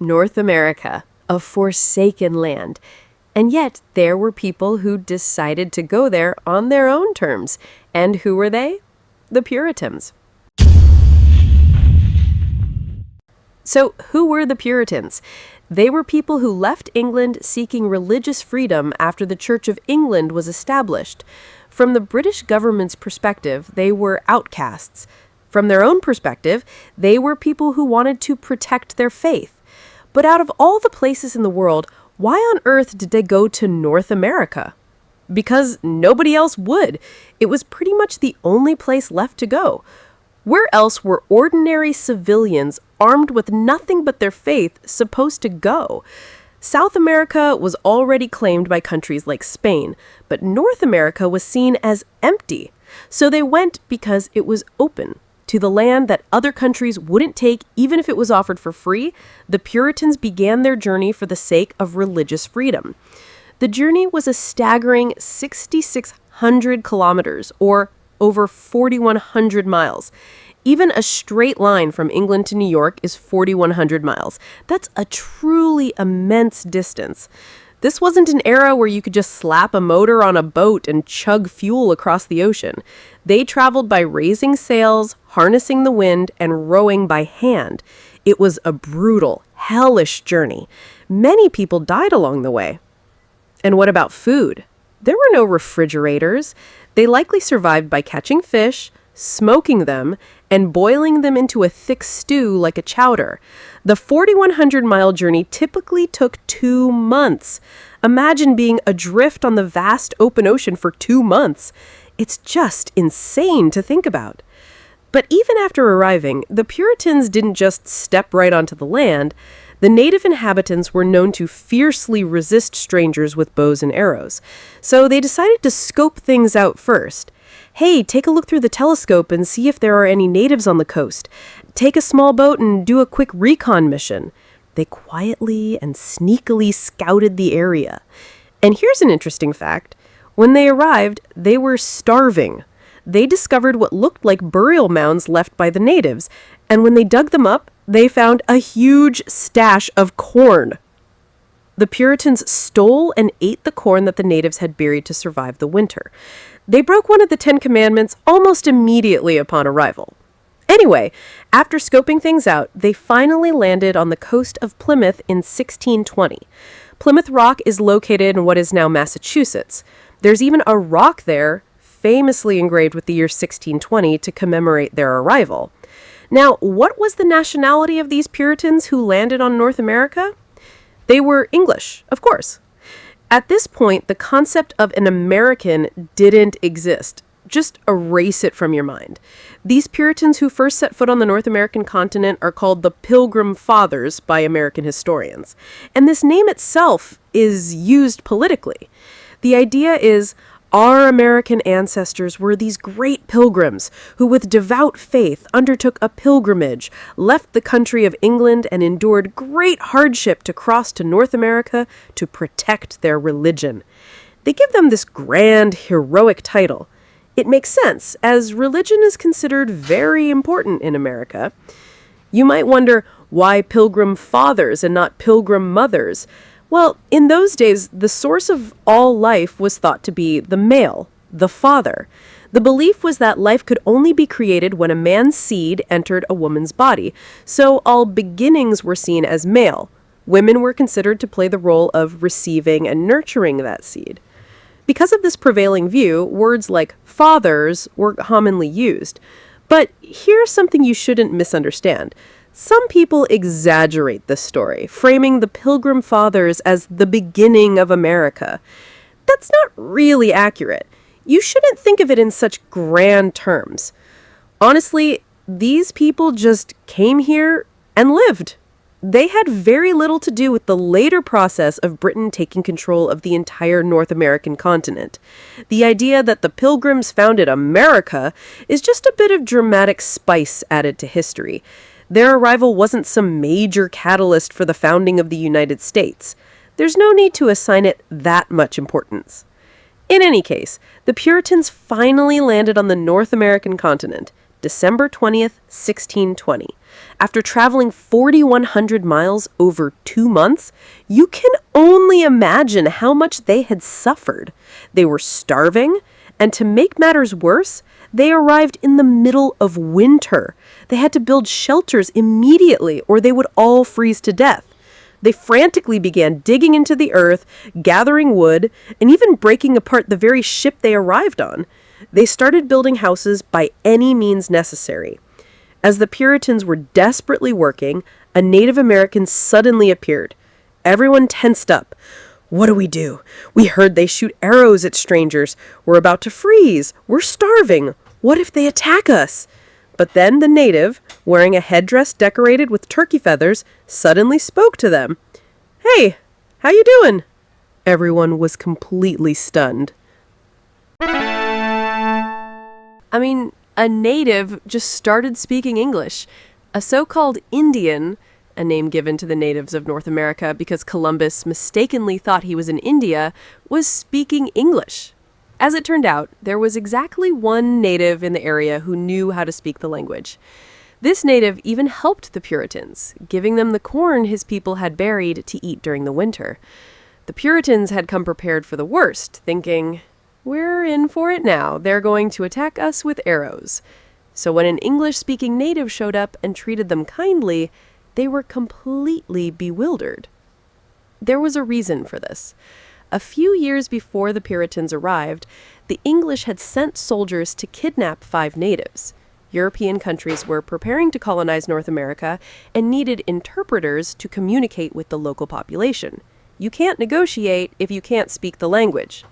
North America, a forsaken land. And yet, there were people who decided to go there on their own terms. And who were they? The Puritans. So, who were the Puritans? They were people who left England seeking religious freedom after the Church of England was established. From the British government's perspective, they were outcasts. From their own perspective, they were people who wanted to protect their faith. But out of all the places in the world, why on earth did they go to North America? Because nobody else would. It was pretty much the only place left to go. Where else were ordinary civilians armed with nothing but their faith supposed to go? South America was already claimed by countries like Spain, but North America was seen as empty. So they went because it was open. To the land that other countries wouldn't take even if it was offered for free, the Puritans began their journey for the sake of religious freedom. The journey was a staggering 6,600 kilometers, or over 4,100 miles. Even a straight line from England to New York is 4,100 miles. That's a truly immense distance. This wasn't an era where you could just slap a motor on a boat and chug fuel across the ocean. They traveled by raising sails, harnessing the wind, and rowing by hand. It was a brutal, hellish journey. Many people died along the way. And what about food? There were no refrigerators. They likely survived by catching fish, smoking them, and boiling them into a thick stew like a chowder. The 4,100-mile journey typically took 2 months. Imagine being adrift on the vast open ocean for 2 months. It's just insane to think about. But even after arriving, the Puritans didn't just step right onto the land. The native inhabitants were known to fiercely resist strangers with bows and arrows. So they decided to scope things out first. Hey, take a look through the telescope and see if there are any natives on the coast. Take a small boat and do a quick recon mission. They quietly and sneakily scouted the area. And here's an interesting fact. When they arrived, they were starving. They discovered what looked like burial mounds left by the natives, and when they dug them up, they found a huge stash of corn. The Puritans stole and ate the corn that the natives had buried to survive the winter. They broke one of the 10 Commandments almost immediately upon arrival. Anyway, after scoping things out, they finally landed on the coast of Plymouth in 1620. Plymouth Rock is located in what is now Massachusetts. There's even a rock there, famously engraved with the year 1620 to commemorate their arrival. Now, what was the nationality of these Puritans who landed on North America? They were English, of course. At this point, the concept of an American didn't exist. Just erase it from your mind. These Puritans who first set foot on the North American continent are called the Pilgrim Fathers by American historians. And this name itself is used politically. The idea is, our American ancestors were these great pilgrims who with devout faith undertook a pilgrimage, left the country of England, and endured great hardship to cross to North America to protect their religion. They give them this grand, heroic title. It makes sense, as religion is considered very important in America. You might wonder, why Pilgrim Fathers and not Pilgrim Mothers? Well, in those days, the source of all life was thought to be the male, the father. The belief was that life could only be created when a man's seed entered a woman's body, so all beginnings were seen as male. Women were considered to play the role of receiving and nurturing that seed. Because of this prevailing view, words like fathers were commonly used. But here's something you shouldn't misunderstand. Some people exaggerate this story, framing the Pilgrim Fathers as the beginning of America. That's not really accurate. You shouldn't think of it in such grand terms. Honestly, these people just came here and lived. They had very little to do with the later process of Britain taking control of the entire North American continent. The idea that the Pilgrims founded America is just a bit of dramatic spice added to history. Their arrival wasn't some major catalyst for the founding of the United States. There's no need to assign it that much importance. In any case, the Puritans finally landed on the North American continent, December 20th, 1620. After traveling 4,100 miles over 2 months, you can only imagine how much they had suffered. They were starving, and to make matters worse, they arrived in the middle of winter. They had to build shelters immediately or they would all freeze to death. They frantically began digging into the earth, gathering wood, and even breaking apart the very ship they arrived on. They started building houses by any means necessary. As the Puritans were desperately working, a Native American suddenly appeared. Everyone tensed up. What do we do? We heard they shoot arrows at strangers. We're about to freeze. We're starving. What if they attack us? But then the native, wearing a headdress decorated with turkey feathers, suddenly spoke to them. Hey, how you doing? Everyone was completely stunned. A native just started speaking English. A so-called Indian, a name given to the natives of North America because Columbus mistakenly thought he was in India, was speaking English. As it turned out, there was exactly one native in the area who knew how to speak the language. This native even helped the Puritans, giving them the corn his people had buried to eat during the winter. The Puritans had come prepared for the worst, thinking, we're in for it now. They're going to attack us with arrows. So when an English-speaking native showed up and treated them kindly, they were completely bewildered. There was a reason for this. A few years before the Puritans arrived, the English had sent soldiers to kidnap 5 natives. European countries were preparing to colonize North America and needed interpreters to communicate with the local population. You can't negotiate if you can't speak the language.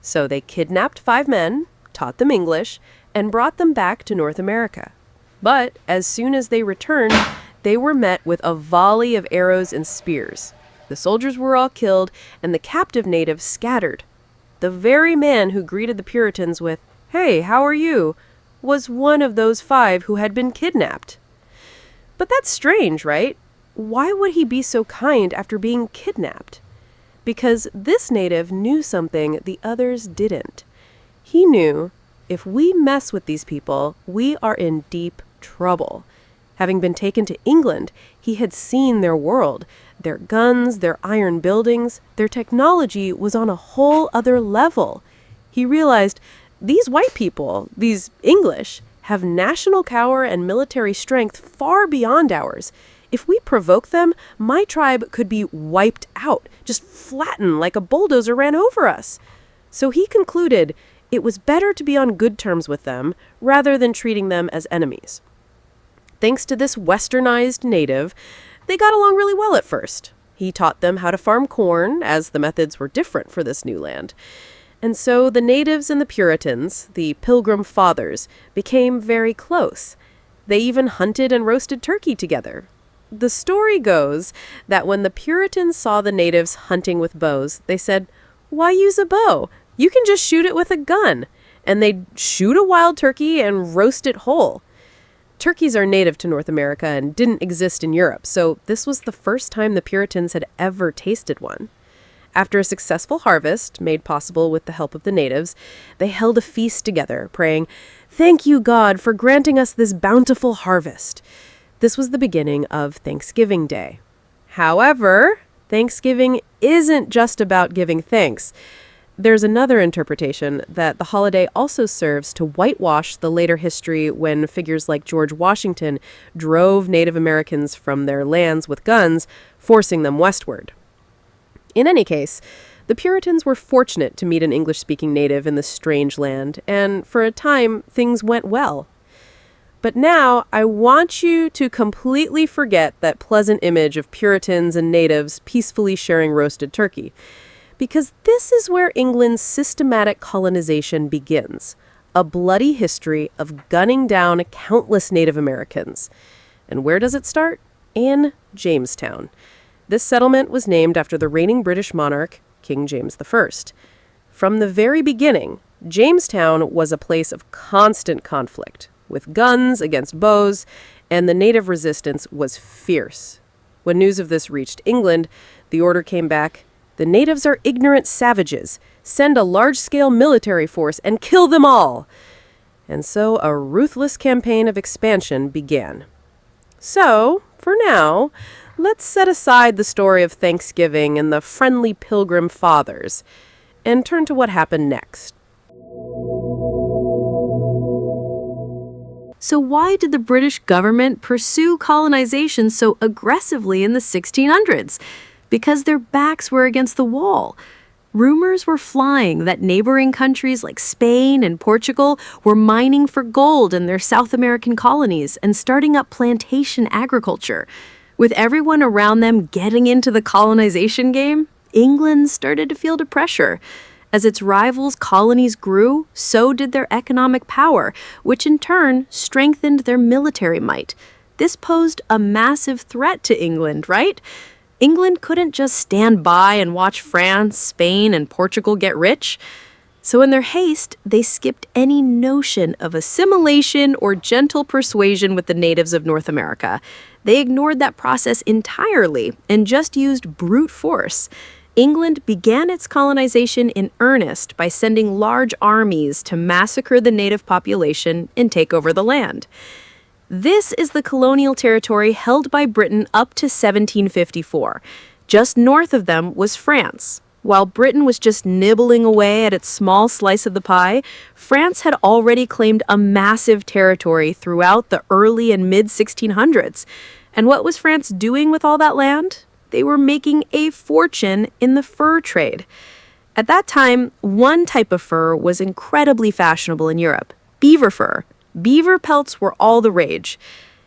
So they kidnapped 5 men, taught them English, and brought them back to North America. But as soon as they returned, they were met with a volley of arrows and spears. The soldiers were all killed, and the captive natives scattered. The very man who greeted the Puritans with, "Hey, how are you?" was one of those 5 who had been kidnapped. But that's strange, right? Why would he be so kind after being kidnapped? Because this native knew something the others didn't. He knew, if we mess with these people, we are in deep trouble. Having been taken to England, he had seen their world. Their guns, their iron buildings, their technology was on a whole other level. He realized these white people, these English, have national power and military strength far beyond ours. If we provoke them, my tribe could be wiped out, just flattened like a bulldozer ran over us. So he concluded it was better to be on good terms with them rather than treating them as enemies. Thanks to this westernized native, they got along really well at first. He taught them how to farm corn, as the methods were different for this new land. And so the natives and the Puritans, the Pilgrim Fathers, became very close. They even hunted and roasted turkey together. The story goes that when the Puritans saw the natives hunting with bows, they said, "Why use a bow? You can just shoot it with a gun." And they'd shoot a wild turkey and roast it whole. Turkeys are native to North America and didn't exist in Europe, so this was the first time the Puritans had ever tasted one. After a successful harvest, made possible with the help of the natives, they held a feast together, praying, "Thank you, God, for granting us this bountiful harvest." This was the beginning of Thanksgiving Day. However, Thanksgiving isn't just about giving thanks. There's another interpretation that the holiday also serves to whitewash the later history when figures like George Washington drove Native Americans from their lands with guns, forcing them westward. In any case, the Puritans were fortunate to meet an English-speaking native in this strange land, and for a time, things went well. But now, I want you to completely forget that pleasant image of Puritans and natives peacefully sharing roasted turkey. Because this is where England's systematic colonization begins, a bloody history of gunning down countless Native Americans. And where does it start? In Jamestown. This settlement was named after the reigning British monarch, King James I. From the very beginning, Jamestown was a place of constant conflict, with guns against bows, and the native resistance was fierce. When news of this reached England, the order came back, "The natives are ignorant savages. Send a large-scale military force and kill them all." And so a ruthless campaign of expansion began. So, for now, let's set aside the story of Thanksgiving and the friendly Pilgrim Fathers and turn to what happened next. So why did the British government pursue colonization so aggressively in the 1600s? Because their backs were against the wall. Rumors were flying that neighboring countries like Spain and Portugal were mining for gold in their South American colonies and starting up plantation agriculture. With everyone around them getting into the colonization game, England started to feel the pressure. As its rivals' colonies grew, so did their economic power, which in turn strengthened their military might. This posed a massive threat to England, right? England couldn't just stand by and watch France, Spain, and Portugal get rich. So in their haste, they skipped any notion of assimilation or gentle persuasion with the natives of North America. They ignored that process entirely and just used brute force. England began its colonization in earnest by sending large armies to massacre the native population and take over the land. This is the colonial territory held by Britain up to 1754. Just north of them was France. While Britain was just nibbling away at its small slice of the pie, France had already claimed a massive territory throughout the early and mid-1600s. And what was France doing with all that land? They were making a fortune in the fur trade. At that time, one type of fur was incredibly fashionable in Europe: beaver fur. Beaver pelts were all the rage.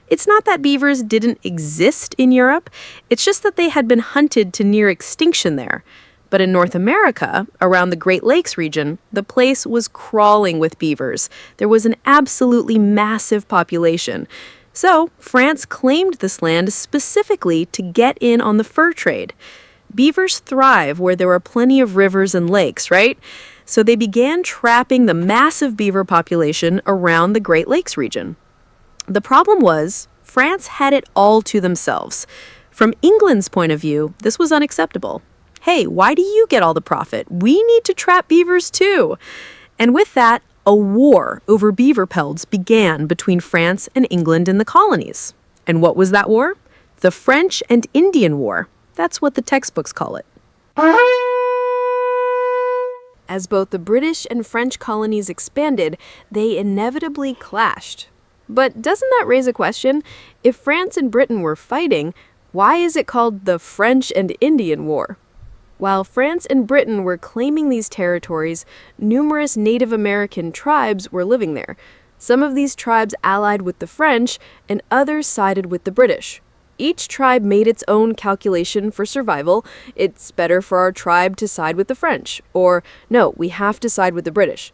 It's not that beavers didn't exist in Europe, it's just that they had been hunted to near extinction there. But in North America, around the Great Lakes region, the place was crawling with beavers. There was an absolutely massive population. So, France claimed this land specifically to get in on the fur trade. Beavers thrive where there are plenty of rivers and lakes, right? So they began trapping the massive beaver population around the Great Lakes region. The problem was, France had it all to themselves. From England's point of view, this was unacceptable. Hey, why do you get all the profit? We need to trap beavers too. And with that, a war over beaver pelts began between France and England in the colonies. And what was that war? The French and Indian War. That's what the textbooks call it. As both the British and French colonies expanded, they inevitably clashed. But doesn't that raise a question? If France and Britain were fighting, why is it called the French and Indian War? While France and Britain were claiming these territories, numerous Native American tribes were living there. Some of these tribes allied with the French, and others sided with the British. Each tribe made its own calculation for survival. It's better for our tribe to side with the French, or no, we have to side with the British.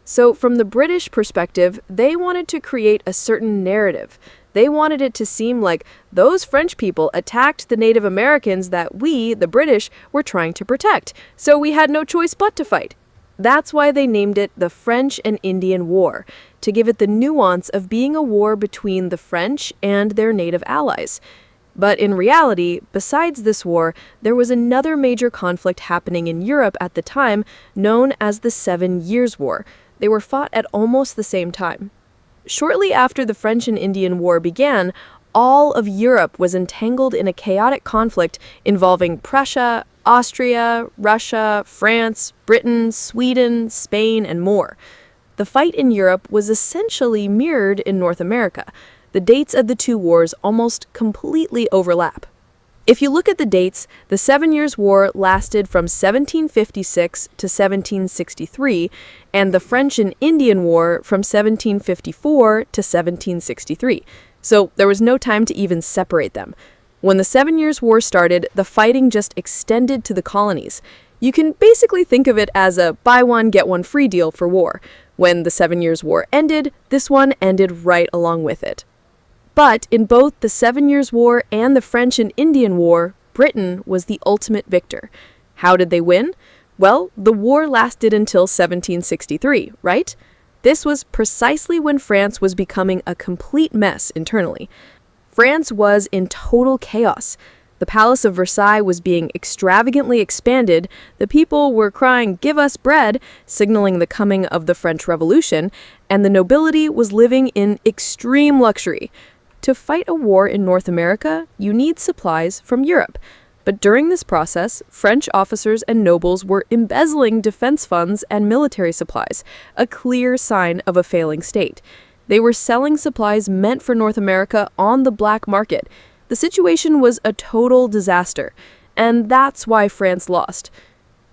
So from the British perspective, they wanted to create a certain narrative. They wanted it to seem like those French people attacked the Native Americans that we, the British, were trying to protect, so we had no choice but to fight. That's why they named it the French and Indian War, to give it the nuance of being a war between the French and their native allies. But in reality, besides this war, there was another major conflict happening in Europe at the time, known as the 7 Years' War. They were fought at almost the same time. Shortly after the French and Indian War began, all of Europe was entangled in a chaotic conflict involving Prussia, Austria, Russia, France, Britain, Sweden, Spain, and more. The fight in Europe was essentially mirrored in North America. The dates of the two wars almost completely overlap. If you look at the dates, the 7 Years' War lasted from 1756 to 1763, and the French and Indian War from 1754 to 1763. So there was no time to even separate them. When the 7 Years' War started, the fighting just extended to the colonies. You can basically think of it as a buy one, get one free deal for war. When the 7 Years' War ended, this one ended right along with it. But in both the 7 Years' War and the French and Indian War, Britain was the ultimate victor. How did they win? Well, the war lasted until 1763, right? This was precisely when France was becoming a complete mess internally. France was in total chaos. The Palace of Versailles was being extravagantly expanded, the people were crying, "Give us bread," signaling the coming of the French Revolution, and the nobility was living in extreme luxury. To fight a war in North America, you need supplies from Europe. But during this process, French officers and nobles were embezzling defense funds and military supplies, a clear sign of a failing state. They were selling supplies meant for North America on the black market. The situation was a total disaster, and that's why France lost.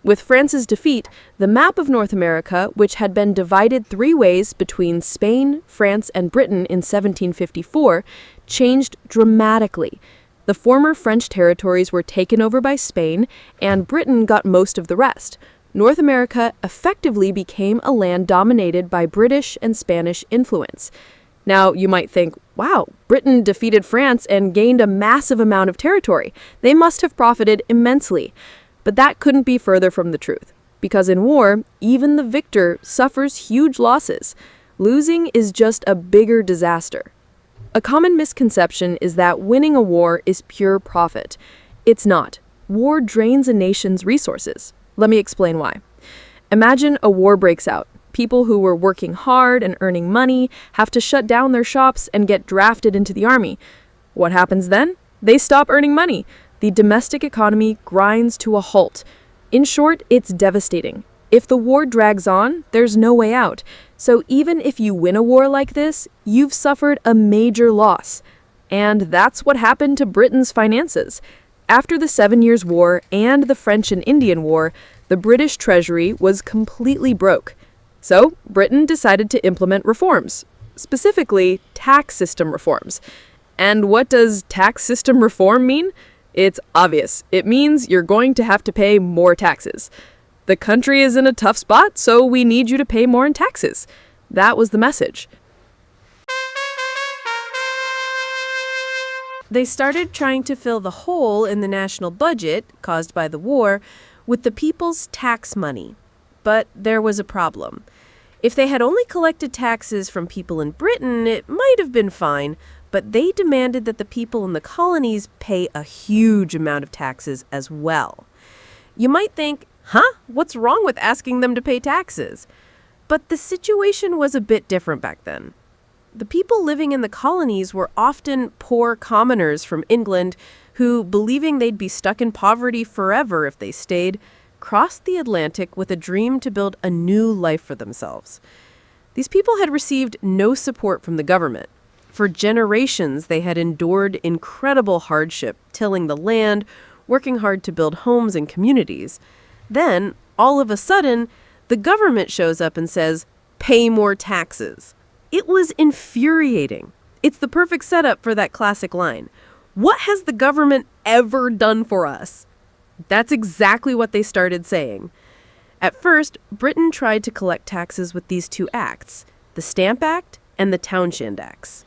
With France's defeat, the map of North America, which had been divided 3 ways between Spain, France, and Britain in 1754, changed dramatically. The former French territories were taken over by Spain, and Britain got most of the rest. North America effectively became a land dominated by British and Spanish influence. Now, you might think, wow, Britain defeated France and gained a massive amount of territory. They must have profited immensely. But that couldn't be further from the truth, because in war, even the victor suffers huge losses. Losing is just a bigger disaster. A common misconception is that winning a war is pure profit. It's not. War drains a nation's resources. Let me explain why. Imagine a war breaks out. People who were working hard and earning money have to shut down their shops and get drafted into the army. What happens then? They stop earning money. The domestic economy grinds to a halt. In short, it's devastating. If the war drags on, there's no way out. So even if you win a war like this, you've suffered a major loss. And that's what happened to Britain's finances. After the 7 Years' War and the French and Indian War, the British treasury was completely broke. So Britain decided to implement reforms, specifically tax system reforms. And what does tax system reform mean? It's obvious. It means you're going to have to pay more taxes. The country is in a tough spot, so we need you to pay more in taxes. That was the message. They started trying to fill the hole in the national budget, caused by the war, with the people's tax money. But there was a problem. If they had only collected taxes from people in Britain, it might have been fine, but they demanded that the people in the colonies pay a huge amount of taxes as well. You might think, what's wrong with asking them to pay taxes? But the situation was a bit different back then. The people living in the colonies were often poor commoners from England who, believing they'd be stuck in poverty forever if they stayed, crossed the Atlantic with a dream to build a new life for themselves. These people had received no support from the government. For generations, they had endured incredible hardship, tilling the land, working hard to build homes and communities. Then, all of a sudden, the government shows up and says, pay more taxes. It was infuriating. It's the perfect setup for that classic line. What has the government ever done for us? That's exactly what they started saying. At first, Britain tried to collect taxes with these 2 acts, the Stamp Act and the Townshend Acts.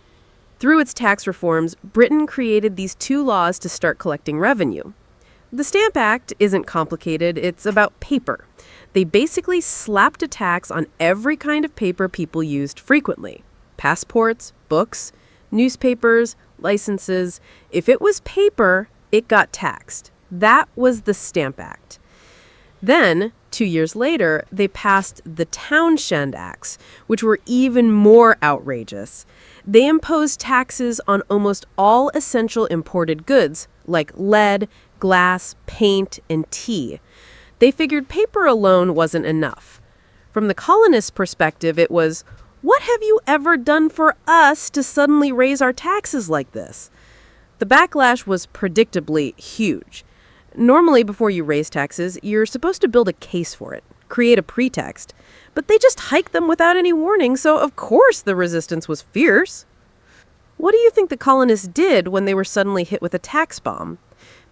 Through its tax reforms, Britain created these 2 laws to start collecting revenue. The Stamp Act isn't complicated, it's about paper. They basically slapped a tax on every kind of paper people used frequently. Passports, books, newspapers, licenses. If it was paper, it got taxed. That was the Stamp Act. Then, 2 years later, they passed the Townshend Acts, which were even more outrageous. They imposed taxes on almost all essential imported goods, like lead, glass, paint, and tea. They figured paper alone wasn't enough. From the colonists' perspective, it was, what have you ever done for us to suddenly raise our taxes like this? The backlash was predictably huge. Normally, before you raise taxes, you're supposed to build a case for it, create a pretext. But they just hiked them without any warning, so of course the resistance was fierce. What do you think the colonists did when they were suddenly hit with a tax bomb?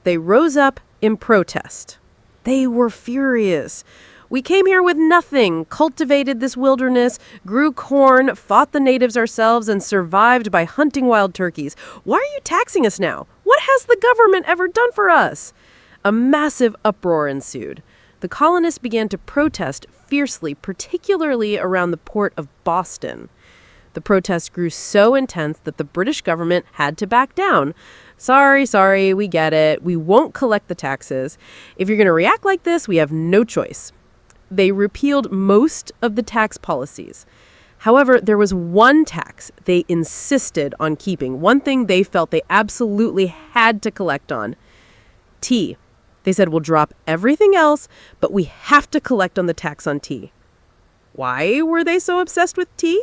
They rose up in protest. They were furious. We came here with nothing, cultivated this wilderness, grew corn, fought the natives ourselves, and survived by hunting wild turkeys. Why are you taxing us now? What has the government ever done for us? A massive uproar ensued. The colonists began to protest fiercely, particularly around the port of Boston. The protest grew so intense that the British government had to back down. Sorry, we get it. We won't collect the taxes. If you're going to react like this, we have no choice. They repealed most of the tax policies. However, there was one tax they insisted on keeping, one thing they felt they absolutely had to collect on: tea. They said, we'll drop everything else, but we have to collect on the tax on tea. Why were they so obsessed with tea?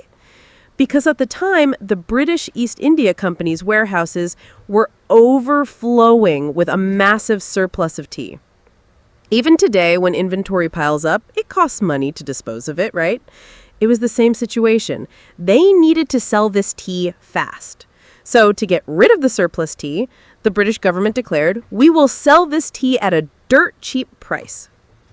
Because at the time, the British East India Company's warehouses were overflowing with a massive surplus of tea. Even today, when inventory piles up, it costs money to dispose of it, right? It was the same situation. They needed to sell this tea fast. So to get rid of the surplus tea, the British government declared, we will sell this tea at a dirt cheap price.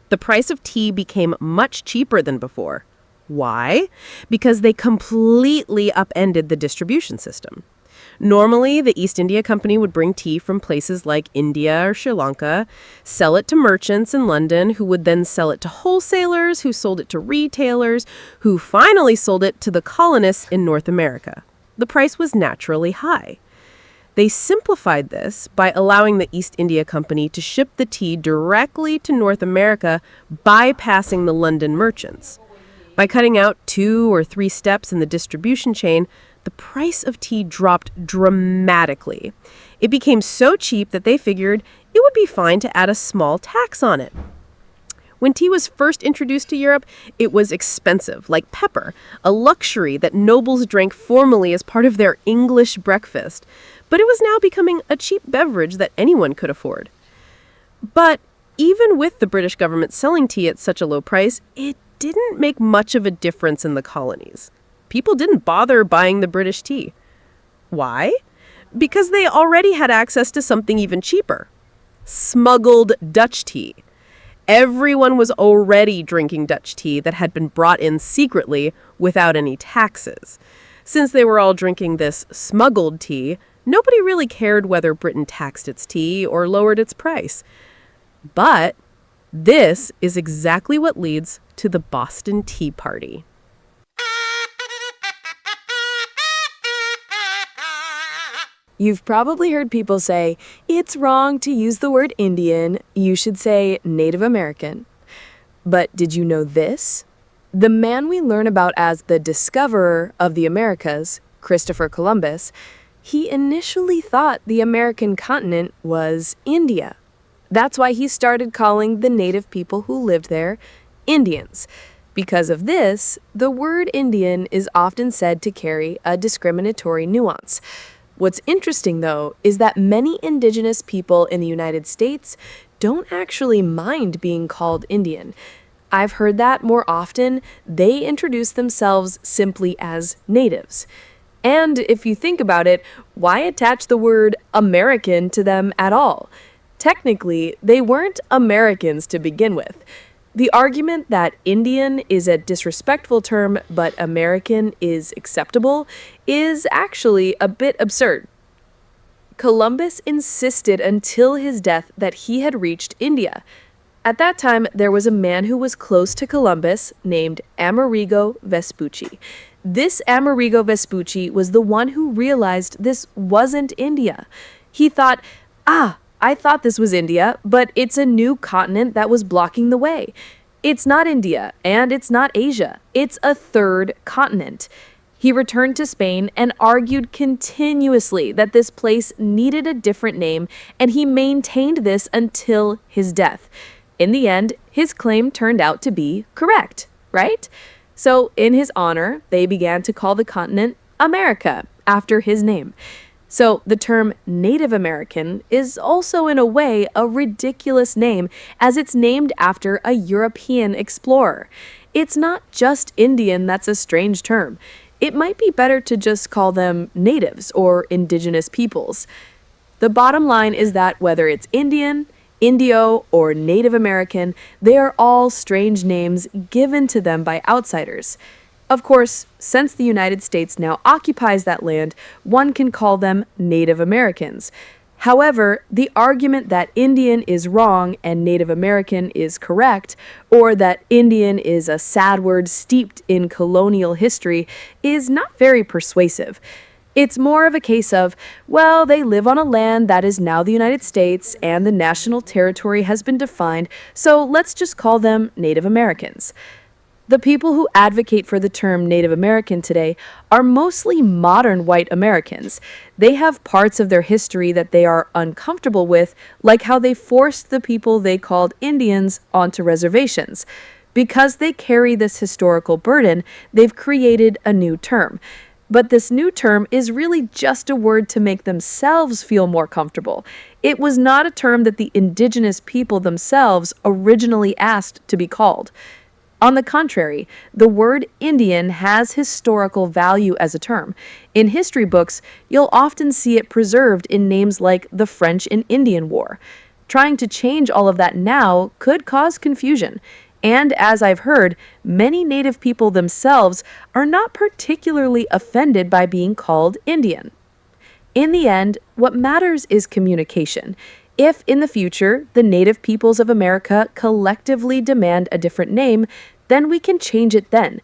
The price of tea became much cheaper than before. Why? Because they completely upended the distribution system. Normally, the East India Company would bring tea from places like India or Sri Lanka, sell it to merchants in London, who would then sell it to wholesalers, who sold it to retailers, who finally sold it to the colonists in North America. The price was naturally high. They simplified this by allowing the East India Company to ship the tea directly to North America, bypassing the London merchants. By cutting out 2 or 3 steps in the distribution chain, the price of tea dropped dramatically. It became so cheap that they figured it would be fine to add a small tax on it. When tea was first introduced to Europe, it was expensive, like pepper, a luxury that nobles drank formally as part of their English breakfast. But it was now becoming a cheap beverage that anyone could afford. But even with the British government selling tea at such a low price, it didn't make much of a difference in the colonies. People didn't bother buying the British tea. Why? Because they already had access to something even cheaper: smuggled Dutch tea. Everyone was already drinking Dutch tea that had been brought in secretly without any taxes. Since they were all drinking this smuggled tea, nobody really cared whether Britain taxed its tea or lowered its price. But this is exactly what leads to the Boston Tea Party. You've probably heard people say, it's wrong to use the word Indian, you should say Native American. But did you know this? The man we learn about as the discoverer of the Americas, Christopher Columbus, he initially thought the American continent was India. That's why he started calling the native people who lived there Indians. Because of this, the word Indian is often said to carry a discriminatory nuance. What's interesting, though, is that many indigenous people in the United States don't actually mind being called Indian. I've heard that more often, they introduce themselves simply as natives. And if you think about it, why attach the word American to them at all? Technically, they weren't Americans to begin with. The argument that Indian is a disrespectful term but American is acceptable is actually a bit absurd. Columbus insisted until his death that he had reached India. At that time, there was a man who was close to Columbus named Amerigo Vespucci. This Amerigo Vespucci was the one who realized this wasn't India. He thought, I thought this was India, but it's a new continent that was blocking the way. It's not India, and it's not Asia. It's a third continent. He returned to Spain and argued continuously that this place needed a different name, and he maintained this until his death. In the end, his claim turned out to be correct, right? So, in his honor, they began to call the continent America, after his name. So the term Native American is also in a way a ridiculous name, as it's named after a European explorer. It's not just Indian that's a strange term. It might be better to just call them natives or indigenous peoples. The bottom line is that whether it's Indian, Indio, or Native American, they are all strange names given to them by outsiders. Of course, since the United States now occupies that land, one can call them Native Americans. However, the argument that Indian is wrong and Native American is correct, or that Indian is a sad word steeped in colonial history, is not very persuasive. It's more of a case of, well, they live on a land that is now the United States and the national territory has been defined, so let's just call them Native Americans. The people who advocate for the term Native American today are mostly modern white Americans. They have parts of their history that they are uncomfortable with, like how they forced the people they called Indians onto reservations. Because they carry this historical burden, they've created a new term. But this new term is really just a word to make themselves feel more comfortable. It was not a term that the indigenous people themselves originally asked to be called. On the contrary, the word Indian has historical value as a term. In history books, you'll often see it preserved in names like the French and Indian War. Trying to change all of that now could cause confusion. And as I've heard, many Native people themselves are not particularly offended by being called Indian. In the end, what matters is communication. If, in the future, the Native peoples of America collectively demand a different name, then we can change it then.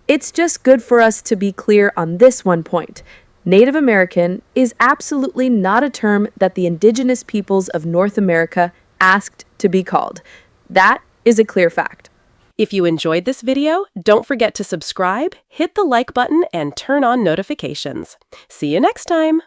It's just good for us to be clear on this one point. Native American is absolutely not a term that the indigenous peoples of North America asked to be called. That is a clear fact. If you enjoyed this video, don't forget to subscribe, hit the like button, and turn on notifications. See you next time!